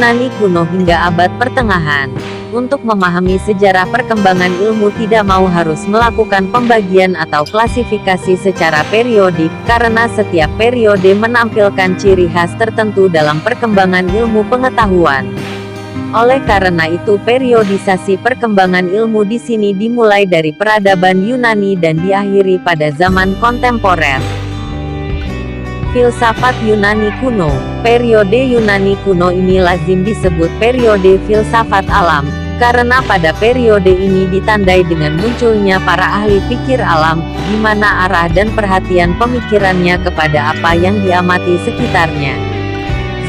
Yunani kuno hingga abad pertengahan. Untuk memahami sejarah perkembangan ilmu tidak mau harus melakukan pembagian atau klasifikasi secara periodik, karena setiap periode menampilkan ciri khas tertentu dalam perkembangan ilmu pengetahuan. Oleh karena itu periodisasi perkembangan ilmu di sini dimulai dari peradaban Yunani dan diakhiri pada zaman kontemporer. Filsafat Yunani kuno. Periode Yunani kuno ini lazim disebut periode filsafat alam, karena pada periode ini ditandai dengan munculnya para ahli pikir alam, di mana arah dan perhatian pemikirannya kepada apa yang diamati sekitarnya.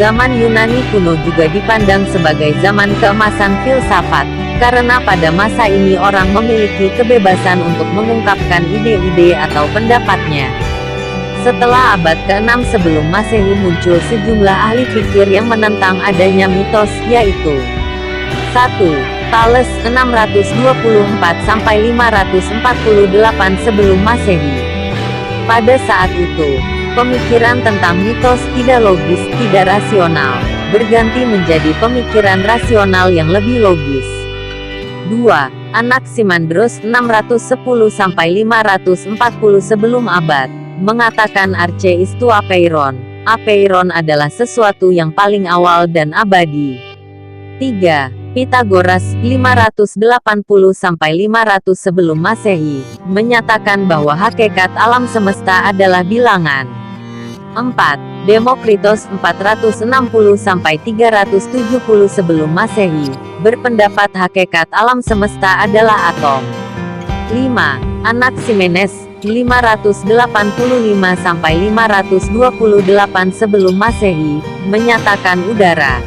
Zaman Yunani kuno juga dipandang sebagai zaman keemasan filsafat, karena pada masa ini orang memiliki kebebasan untuk mengungkapkan ide-ide atau pendapatnya. Setelah abad ke-6 sebelum Masehi muncul sejumlah ahli pikir yang menentang adanya mitos, yaitu 1. Thales 624–548 sebelum Masehi. Pada saat itu, pemikiran tentang mitos tidak logis, tidak rasional, berganti menjadi pemikiran rasional yang lebih logis. 2. Anaximandros 610–540 sebelum abad, mengatakan Arche istu apeiron. Apeiron adalah sesuatu yang paling awal dan abadi. 3. Pythagoras 580–500 sebelum Masehi, menyatakan bahwa hakikat alam semesta adalah bilangan. 4. Demokritos 460–370 sebelum Masehi, berpendapat hakikat alam semesta adalah atom. 5. Anaximenes 585–528 sebelum Masehi, menyatakan udara.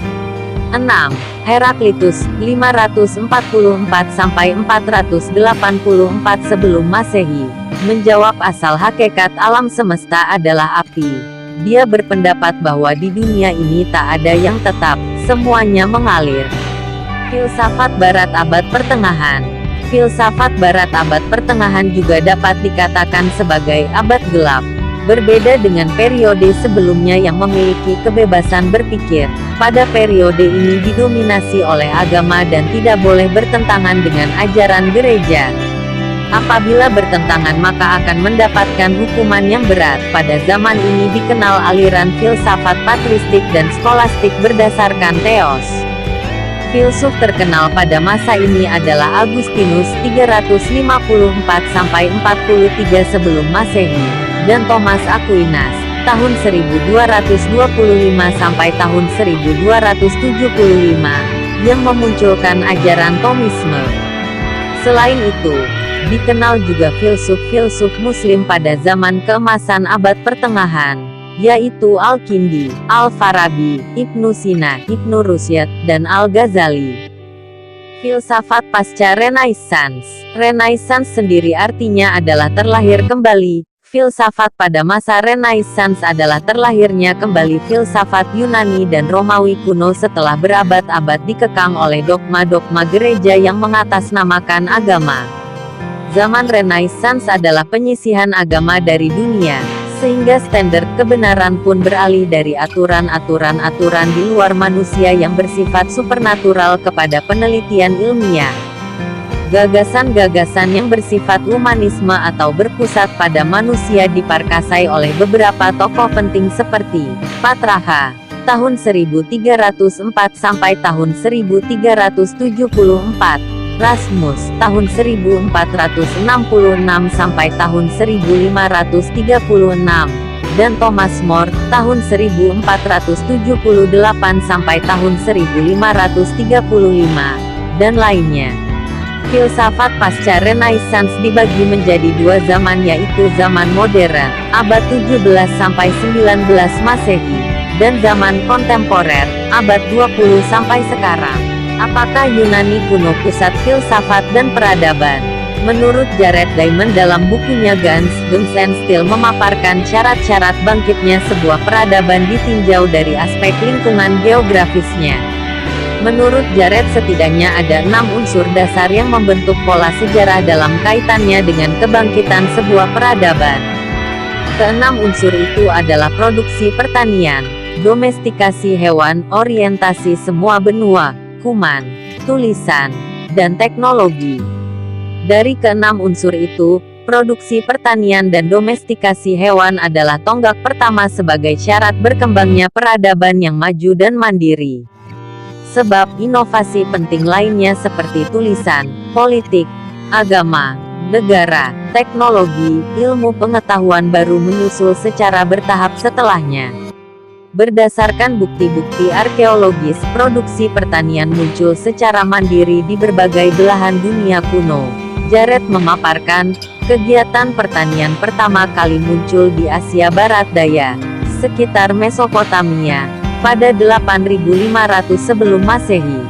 6. Heraklitus 544–484 sebelum Masehi, menjawab asal hakikat alam semesta adalah api. Dia berpendapat bahwa di dunia ini tak ada yang tetap, semuanya mengalir. Filsafat Barat abad pertengahan. Filsafat Barat abad pertengahan juga dapat dikatakan sebagai abad gelap. Berbeda dengan periode sebelumnya yang memiliki kebebasan berpikir, pada periode ini didominasi oleh agama dan tidak boleh bertentangan dengan ajaran gereja. Apabila bertentangan maka akan mendapatkan hukuman yang berat. Pada zaman ini dikenal aliran filsafat patristik dan skolastik berdasarkan teos. Filsuf terkenal pada masa ini adalah Agustinus 354–43 sebelum Masehi, dan Thomas Aquinas, tahun 1225 sampai tahun 1275, yang memunculkan ajaran Thomisme. Selain itu, dikenal juga filsuf-filsuf Muslim pada zaman keemasan abad pertengahan, yaitu Al-Kindi, Al-Farabi, Ibnu Sina, Ibnu Rusyd, dan Al-Ghazali. Filsafat pasca Renaissance. Renaissance sendiri artinya adalah terlahir kembali. Filsafat pada masa Renaissance adalah terlahirnya kembali filsafat Yunani dan Romawi kuno setelah berabad-abad dikekang oleh dogma-dogma gereja yang mengatasnamakan agama. Zaman Renaissance adalah penyisihan agama dari dunia, sehingga standar kebenaran pun beralih dari aturan-aturan di luar manusia yang bersifat supernatural kepada penelitian ilmiah. Gagasan-gagasan yang bersifat humanisme atau berpusat pada manusia diperkasai oleh beberapa tokoh penting seperti Petrarca, tahun 1304 sampai tahun 1374, Rasmus, tahun 1466 sampai tahun 1536, dan Thomas More, tahun 1478 sampai tahun 1535, dan lainnya. Filsafat pasca Renaissance dibagi menjadi dua zaman, yaitu zaman modern, abad 17 sampai 19 Masehi, dan zaman kontemporer, abad 20 sampai sekarang. Apakah Yunani kuno pusat filsafat dan peradaban? Menurut Jared Diamond dalam bukunya Guns, Gems and Steel memaparkan syarat-syarat bangkitnya sebuah peradaban ditinjau dari aspek lingkungan geografisnya. Menurut Jared setidaknya ada 6 unsur dasar yang membentuk pola sejarah dalam kaitannya dengan kebangkitan sebuah peradaban. Keenam unsur itu adalah produksi pertanian, domestikasi hewan, orientasi semua benua, kuman, tulisan, dan teknologi. Dari keenam unsur itu, produksi pertanian dan domestikasi hewan adalah tonggak pertama sebagai syarat berkembangnya peradaban yang maju dan mandiri. Sebab inovasi penting lainnya seperti tulisan, politik, agama, negara, teknologi, ilmu pengetahuan baru menyusul secara bertahap setelahnya. Berdasarkan bukti-bukti arkeologis, produksi pertanian muncul secara mandiri di berbagai belahan dunia kuno. Jared memaparkan, kegiatan pertanian pertama kali muncul di Asia Barat Daya, sekitar Mesopotamia, pada 8500 sebelum Masehi.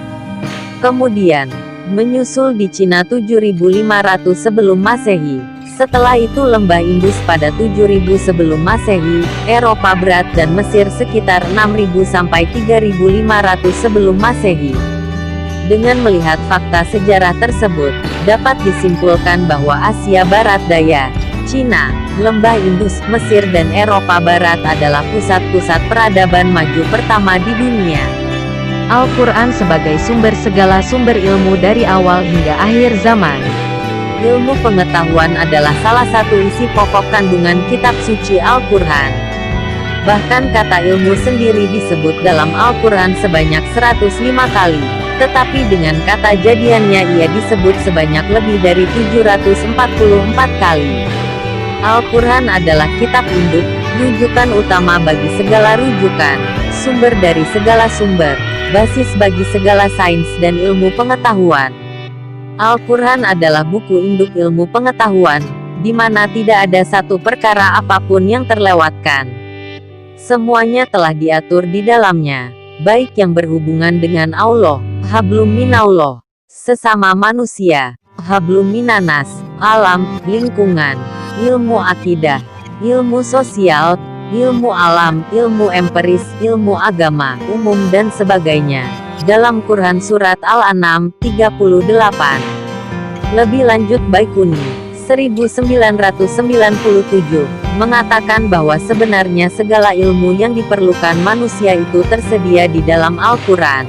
Kemudian, menyusul di Cina 7500 sebelum Masehi. Setelah itu lembah Indus pada 7000 sebelum Masehi, Eropa Barat dan Mesir sekitar 6000 sampai 3500 sebelum Masehi. Dengan melihat fakta sejarah tersebut, dapat disimpulkan bahwa Asia Barat Daya, Cina, lembah Indus, Mesir dan Eropa Barat adalah pusat-pusat peradaban maju pertama di dunia. Al-Quran sebagai sumber segala sumber ilmu dari awal hingga akhir zaman. Ilmu pengetahuan adalah salah satu isi pokok kandungan kitab suci Al-Quran. Bahkan kata ilmu sendiri disebut dalam Al-Quran sebanyak 105 kali, tetapi dengan kata jadiannya ia disebut sebanyak lebih dari 744 kali. Al-Quran adalah kitab induk, rujukan utama bagi segala rujukan, sumber dari segala sumber, basis bagi segala sains dan ilmu pengetahuan. Al-Quran adalah buku induk ilmu pengetahuan, di mana tidak ada satu perkara apapun yang terlewatkan. Semuanya telah diatur di dalamnya, baik yang berhubungan dengan Allah, hablum minallah, sesama manusia, hablum minanas, alam, lingkungan, ilmu akidah, ilmu sosial, ilmu alam, ilmu empiris, ilmu agama, umum dan sebagainya. Dalam Quran Surat Al-An'am, 38. Lebih lanjut Baikuni, 1997, mengatakan bahwa sebenarnya segala ilmu yang diperlukan manusia itu tersedia di dalam Al-Quran.